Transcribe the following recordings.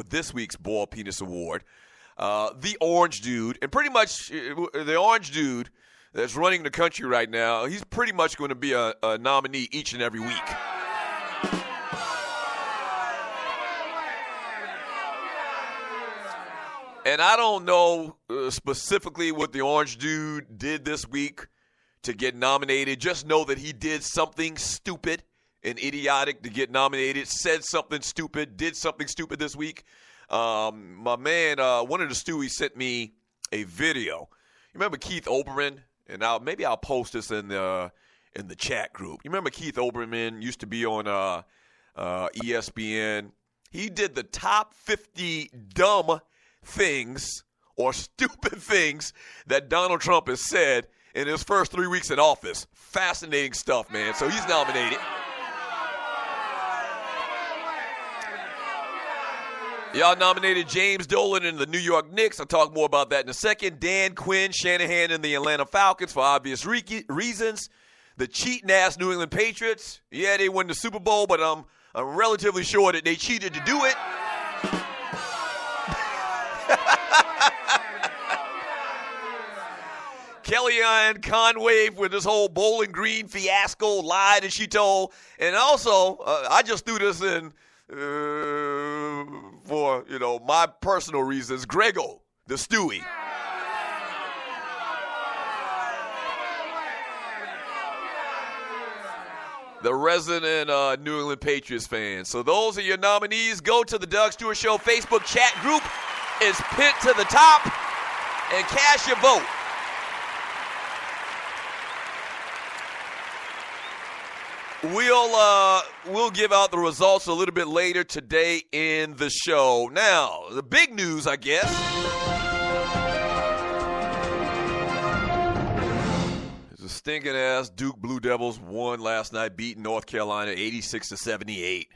for this week's Ball Penis Award. The orange dude, and pretty much the orange dude that's running the country right now, he's pretty much going to be a nominee each and every week. And I don't know specifically what the orange dude did this week to get nominated. Just know that he did something stupid and idiotic to get nominated, said something stupid, did something stupid this week. My man, one of the Stewies sent me a video. You remember Keith Olbermann? And maybe I'll post this in the chat group. You remember Keith Olbermann used to be on ESPN? He did the top 50 dumb things or stupid things that Donald Trump has said in his first 3 weeks in office. Fascinating stuff, man. So he's nominated. Y'all nominated James Dolan in the New York Knicks. I'll talk more about that in a second. Dan Quinn, Shanahan in the Atlanta Falcons for obvious reasons. The cheating-ass New England Patriots. Yeah, they won the Super Bowl, but I'm relatively sure that they cheated to do it. Kellyanne Conway with this whole Bowling Green fiasco, lied as she told. And also, I just threw this in for, my personal reasons. Grego, the Stewie. The resident New England Patriots fan. So those are your nominees. Go to the Doug Stewart Show Facebook chat group. It's pinned to the top. And cast your vote. We'll give out the results a little bit later today in the show. Now, the big news, I guess. The stinking ass Duke Blue Devils won last night, beating North Carolina 86-78.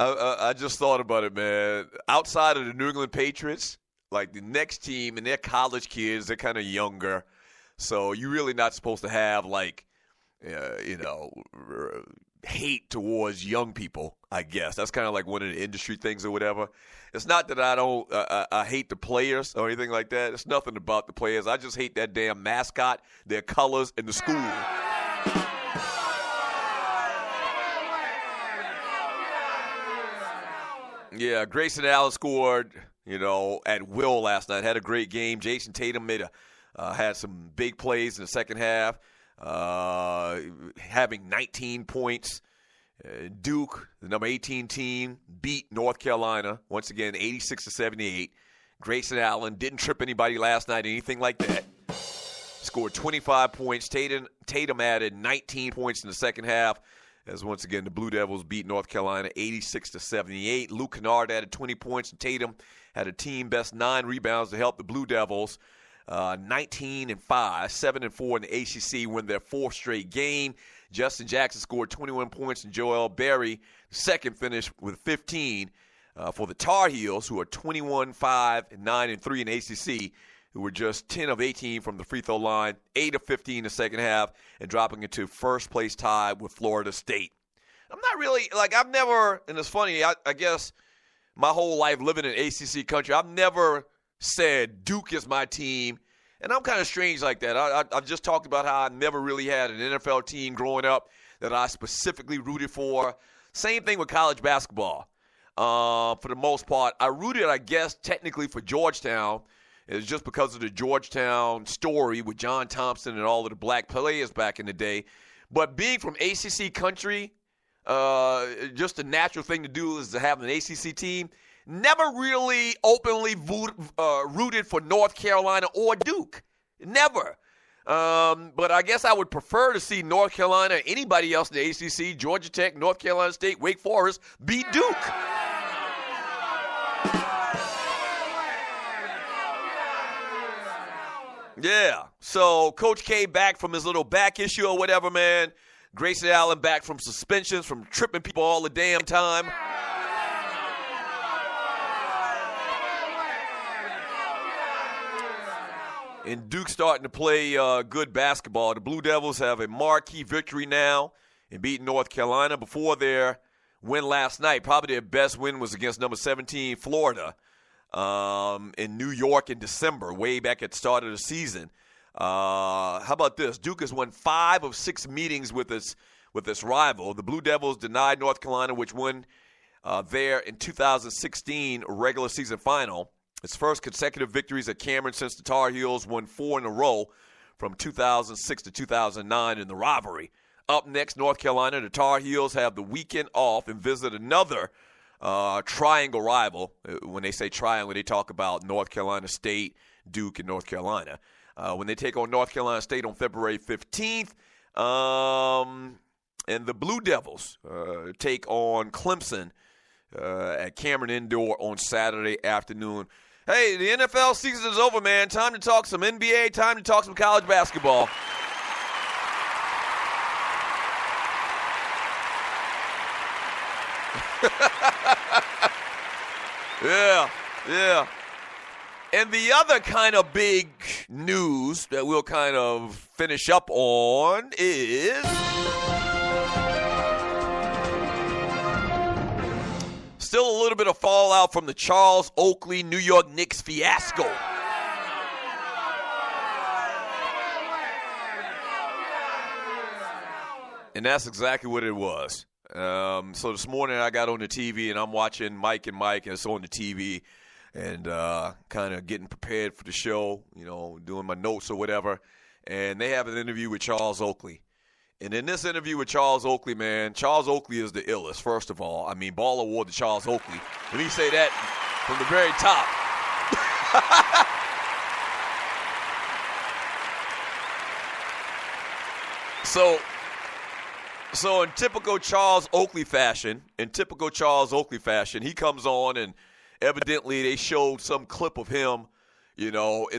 I just thought about it, man. Outside of the New England Patriots, like the next team and their college kids, they're kind of younger. So you're really not supposed to have, hate towards young people, I guess. That's kind of like one of the industry things or whatever. It's not that I hate the players or anything like that. It's nothing about the players. I just hate that damn mascot, their colors, and the school. Yeah, Grayson Allen scored, at will last night. Had a great game. Jason Tatum had some big plays in the second half, having 19 points. Duke, the number 18 team, beat North Carolina, once again, 86-78. Grayson Allen didn't trip anybody last night, anything like that. Scored 25 points. Tatum added 19 points in the second half. As once again, the Blue Devils beat North Carolina 86-78. Luke Kennard added 20 points, and Tatum had a team-best 9 rebounds to help the Blue Devils 19-5, 7-4 in the ACC, win their 4th straight game. Justin Jackson scored 21 points, and Joel Berry, second, finished with 15 for the Tar Heels, who are 21-5, 9-3 in ACC, who were just 10 of 18 from the free throw line, 8 of 15 in the second half, and dropping into first place tie with Florida State. I'm not really, I've never, and it's funny, I guess my whole life living in ACC country, I've never said Duke is my team, and I'm kind of strange like that. I've just talked about how I never really had an NFL team growing up that I specifically rooted for. Same thing with college basketball. For the most part, I rooted, I guess, technically for Georgetown. It's just because of the Georgetown story with John Thompson and all of the black players back in the day. But being from ACC country, just a natural thing to do is to have an ACC team. Never really openly rooted for North Carolina or Duke. Never. But I guess I would prefer to see North Carolina or anybody else in the ACC, Georgia Tech, North Carolina State, Wake Forest, beat Duke. Yeah, so Coach K back from his little back issue or whatever, man. Grayson Allen back from suspensions, from tripping people all the damn time. and Duke starting to play good basketball. The Blue Devils have a marquee victory now in beating North Carolina. Before their win last night, probably their best win was against number 17 Florida in New York in December, way back at the start of the season. How about this? Duke has won 5 of 6 meetings with its rival. The Blue Devils denied North Carolina, which won there in 2016 regular season final. Its first consecutive victories at Cameron since the Tar Heels won 4 in a row from 2006 to 2009 in the rivalry. Up next, North Carolina. The Tar Heels have the weekend off and visit another triangle rival. When they say triangle, they talk about North Carolina State, Duke, and North Carolina. When they take on North Carolina State on February 15th. And the Blue Devils take on Clemson at Cameron Indoor on Saturday afternoon. Hey, the NFL season is over, man. Time to talk some NBA. Time to talk some college basketball. Yeah. And the other kind of big news that we'll kind of finish up on is still a little bit of fallout from the Charles Oakley New York Knicks fiasco. And that's exactly what it was. So this morning I got on the TV and I'm watching Mike and it's on the TV and kind of getting prepared for the show, doing my notes or whatever. And they have an interview with Charles Oakley. And in this interview with Charles Oakley, man, Charles Oakley is the illest, first of all. I mean, Ball Award to Charles Oakley. Let me say that from the very top. So in typical Charles Oakley fashion, he comes on and evidently they showed some clip of him, in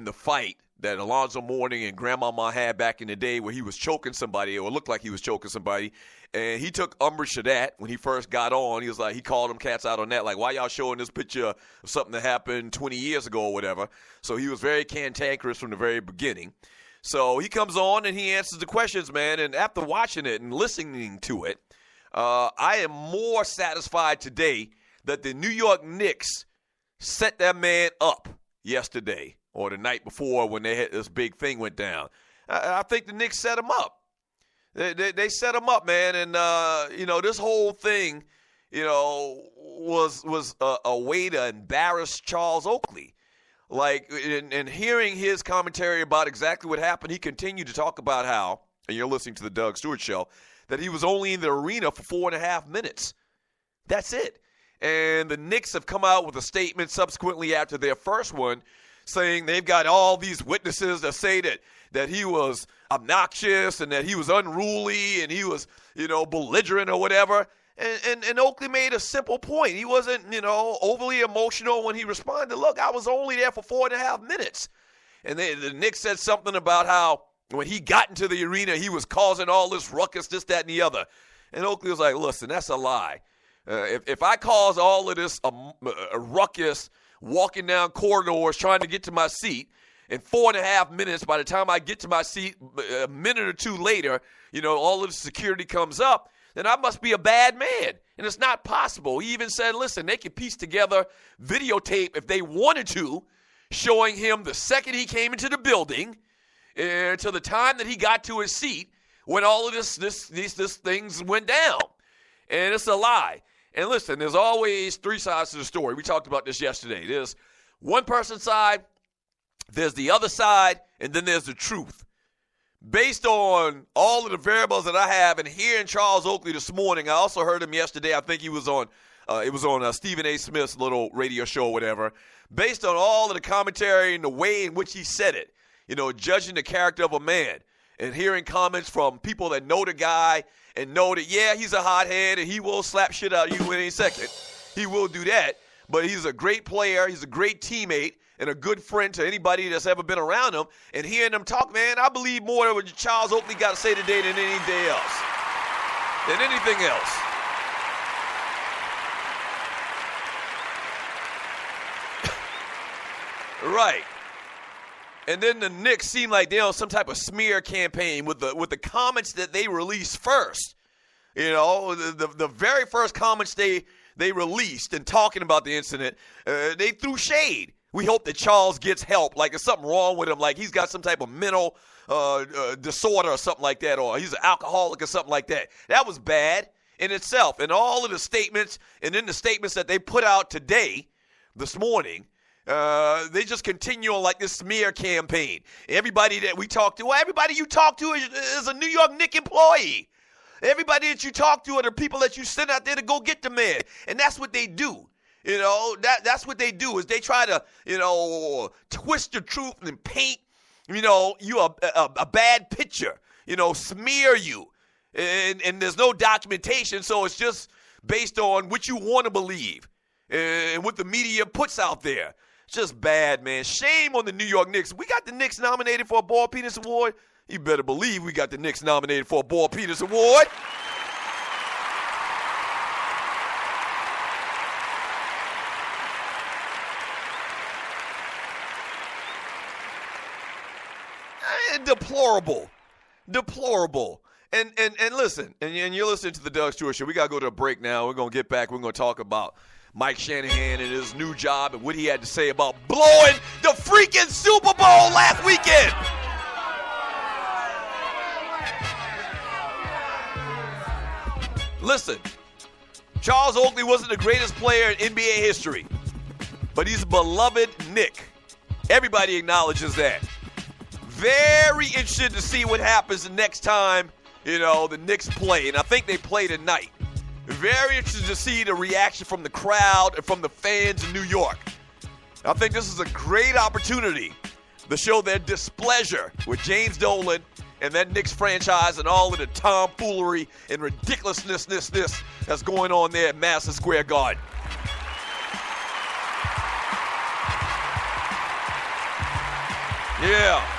the fight that Alonzo Mourning and Grandmama had back in the day where he was choking somebody or looked like he was choking somebody. And he took umbrage to that when he first got on. He called them cats out on that. Like, why y'all showing this picture of something that happened 20 years ago or whatever? So he was very cantankerous from the very beginning. So he comes on and he answers the questions, man. And after watching it and listening to it, I am more satisfied today that the New York Knicks set that man up yesterday or the night before when they had this big thing went down. I think the Knicks set him up. They set him up, man. And, this whole thing, was a way to embarrass Charles Oakley. Like, and hearing his commentary about exactly what happened, he continued to talk about how, and you're listening to the Doug Stewart Show, that he was only in the arena for 4.5 minutes. That's it. And the Knicks have come out with a statement subsequently after their first one saying they've got all these witnesses that say that he was obnoxious and that he was unruly and he was, belligerent or whatever. And Oakley made a simple point. He wasn't, overly emotional when he responded. Look, I was only there for 4.5 minutes. And the Knicks said something about how when he got into the arena, he was causing all this ruckus, this, that, and the other. And Oakley was like, listen, that's a lie. If I cause all of this ruckus, walking down corridors, trying to get to my seat, in 4.5 minutes, by the time I get to my seat, a minute or two later, all of the security comes up, then I must be a bad man. And it's not possible. He even said, listen, they could piece together videotape if they wanted to, showing him the second he came into the building to the time that he got to his seat when all of these things went down. And it's a lie. And listen, there's always 3 sides to the story. We talked about this yesterday. There's one person's side, there's the other side, and then there's the truth. Based on all of the variables that I have, and hearing Charles Oakley this morning, I also heard him yesterday. I think he was on, Stephen A. Smith's little radio show or whatever. Based on all of the commentary and the way in which he said it, judging the character of a man, and hearing comments from people that know the guy and know that, yeah, he's a hothead and he will slap shit out of you in any second. He will do that, but he's a great player. He's a great teammate and a good friend to anybody that's ever been around him. And hearing them talk, man, I believe more than what Charles Oakley got to say today than any day else. Than anything else. Right. And then the Knicks seem like they're on some type of smear campaign with the comments that they released first. You know, the very first comments they released in talking about the incident, they threw shade. We hope that Charles gets help, like there's something wrong with him, like he's got some type of mental disorder or something like that, or he's an alcoholic or something like that. That was bad in itself. And all of the statements, and then the statements that they put out this morning, they just continue on like this smear campaign. Everybody that we talk to, everybody you talk to is a New York Knicks employee. Everybody that you talk to are the people that you send out there to go get the man. And that's what they do. You know, that's what they do is they try to, twist the truth and paint, you a bad picture, smear you. And there's no documentation, so it's just based on what you want to believe and what the media puts out there. It's just bad, man. Shame on the New York Knicks. We got the Knicks nominated for a Ball Penis Award. You better believe we got the Knicks nominated for a Ball Penis Award. Deplorable. And listen, and you're listening to the Doug Stewart Show. We got to go to a break now. We're going to get back. We're going to talk about Mike Shanahan and his new job and what he had to say about blowing the freaking Super Bowl last weekend. Listen, Charles Oakley wasn't the greatest player in NBA history, but he's a beloved Knick. Everybody acknowledges that. Very interested to see what happens the next time, the Knicks play. And I think they play tonight. Very interested to see the reaction from the crowd and from the fans in New York. I think this is a great opportunity to show their displeasure with James Dolan and that Knicks franchise and all of the tomfoolery and ridiculousness that's going on there at Madison Square Garden. Yeah.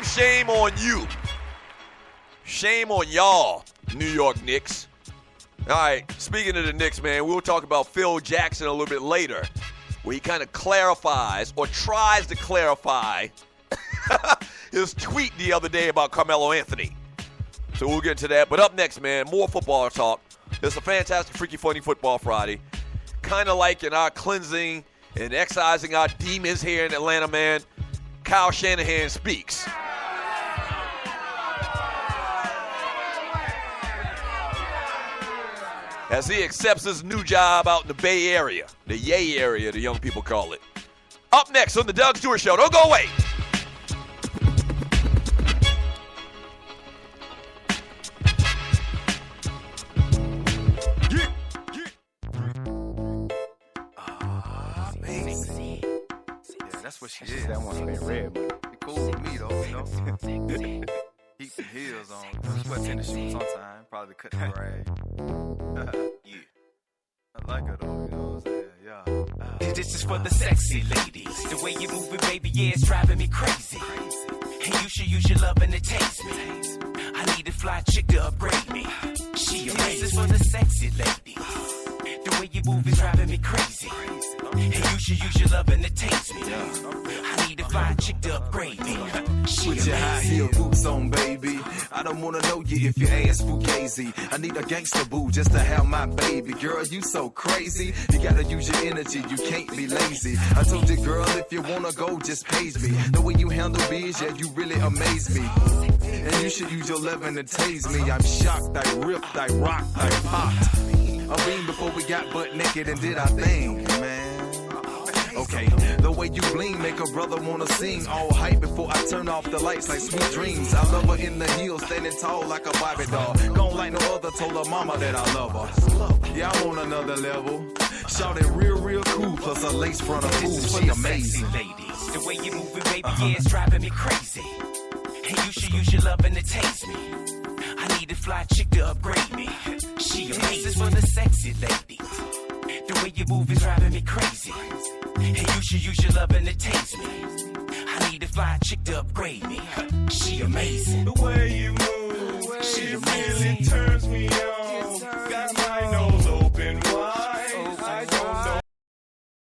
Shame on you. Shame on y'all, New York Knicks. All right, speaking of the Knicks, man, we'll talk about Phil Jackson a little bit later, where he kind of clarifies or tries to clarify his tweet the other day about Carmelo Anthony. So we'll get into that. But up next, man, more football talk. It's a fantastic, freaky, funny Football Friday. Kind of like in our cleansing and excising our demons here in Atlanta, man, Kyle Shanahan speaks. As he accepts his new job out in the Bay Area, the Yay area, the young people call it. Up next on the Doug Stewart Show. Don't go away. That's what she is. That one been red, but it cool with me though, Keep the heels on. Sweats in the shoes sometime. Probably cut the rag. Yeah. I like her though, you know what I'm saying? Yeah. This is for the sexy ladies. The way you move it, baby, yeah, it's driving me crazy. And you should use your loving to taste me. I need a fly chick to upgrade me. She amazing. This is for the sexy ladies. The way you move is driving me crazy. And you should use your loving to taste me. I need a fly chick to upgrade me. She Put your high heel boots on, baby. I don't wanna know you if your ass fugazi. I need a gangster boo just to have my baby. Girl, you so crazy. You gotta use your energy, you can't be lazy. I told you, girl, if you wanna go, just page me. The way you handle biz, yeah, you really amaze me. And you should use your loving to tase me. I'm shocked, I ripped, I rocked, I popped. I mean, before we got butt naked and did our thing, man. Okay, the way you bling make a brother wanna sing. All hype before I turn off the lights like sweet dreams. I love her in the heels, standing tall like a Barbie doll. Gone like no other, told her mama that I love her. Yeah, I'm on another level. Shouted real cool, plus a lace front of fool. She amazing. Ladies, the way you move it, baby, yeah, it's driving me crazy. And you should use your loving to taste me. I need a fly chick to upgrade me. She amazing. This is for the sexy ladies. The way you move is driving me crazy. And you should use your loving to taste me. I need a fly chick to upgrade me. She amazing. The way you move, she it amazing. really turns me on. Got my nose